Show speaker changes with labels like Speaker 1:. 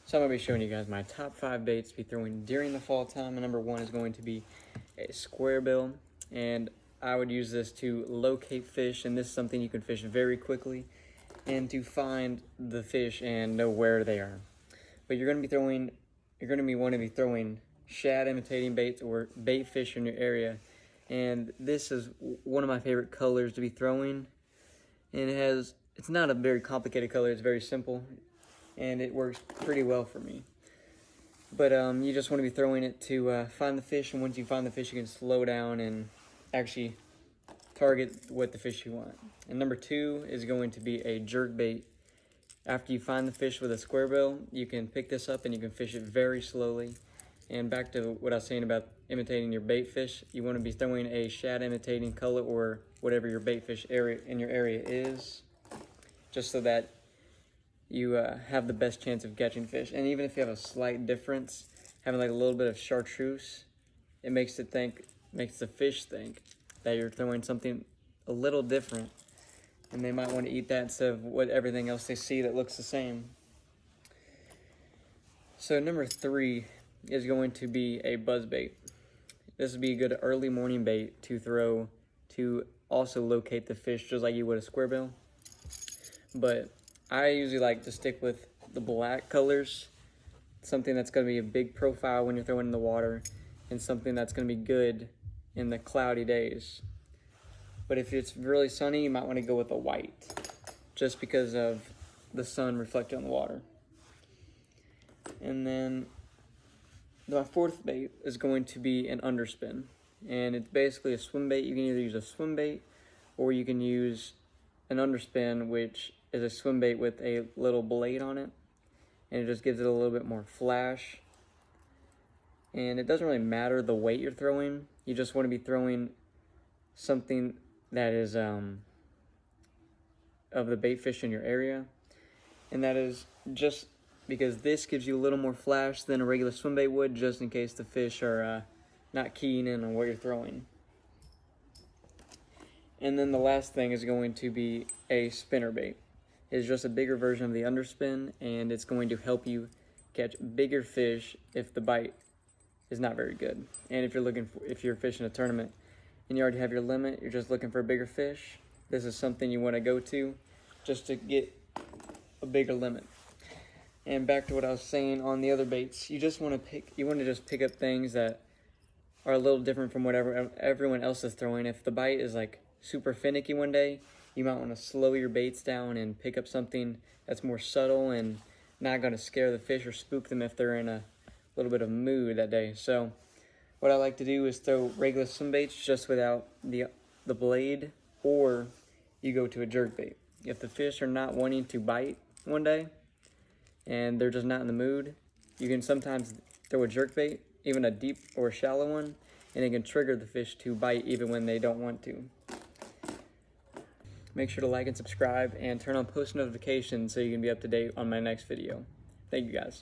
Speaker 1: So I'm going to be showing you guys my top 5 baits to be throwing during the fall time. And number 1 is going to be a square bill. And I would use this to locate fish, and this is something you can fish very quickly and to find the fish and know where they are. But you're going to want to be throwing shad imitating baits or bait fish in your area. And this is one of my favorite colors to be throwing. And it's not a very complicated color, it's very simple. And it works pretty well for me. But you just want to be throwing it to find the fish, and once you find the fish, you can slow down and actually target what the fish you want. And number 2 is going to be a jerk bait. After you find the fish with a square bill, you can pick this up and you can fish it very slowly. And back to what I was saying about imitating your bait fish, you want to be throwing a shad imitating color or whatever your bait fish area in your area is, just so that you have the best chance of catching fish. And even if you have a slight difference, having like a little bit of chartreuse, it makes the fish think that you're throwing something a little different, and they might want to eat that instead of everything else they see that looks the same. So number 3 is going to be a buzz bait. This would be a good early morning bait to throw to also locate the fish, just like you would a square bill. But I usually like to stick with the black colors, something that's going to be a big profile when you're throwing in the water, and something that's going to be good in the cloudy days. But if it's really sunny, you might want to go with a white, just because of the sun reflecting on the water. And then my 4th bait is going to be an underspin, and it's basically a swim bait. You can either use a swim bait or you can use an underspin, which is a swim bait with a little blade on it, and it just gives it a little bit more flash. And it doesn't really matter the weight you're throwing. You just want to be throwing something that is of the bait fish in your area, and that is just because this gives you a little more flash than a regular swim bait would, just in case the fish are not keying in on what you're throwing. And then the last thing is going to be a spinner bait. It's just a bigger version of the underspin, and it's going to help you catch bigger fish if the bite is not very good. And if you're fishing a tournament and you already have your limit, you're just looking for a bigger fish, this is something you want to go to just to get a bigger limit. And back to what I was saying on the other baits, you want to just pick up things that are a little different from whatever everyone else is throwing. If the bite is like super finicky one day, you might want to slow your baits down and pick up something that's more subtle and not going to scare the fish or spook them if they're in a little bit of mood that day. So what I like to do is throw regular swim baits just without the blade, or you go to a jerk bait. If the fish are not wanting to bite one day and they're just not in the mood, you can sometimes throw a jerk bait, even a deep or shallow one, and it can trigger the fish to bite even when they don't want to. Make sure to like and subscribe and turn on post notifications so you can be up to date on my next video. Thank you guys.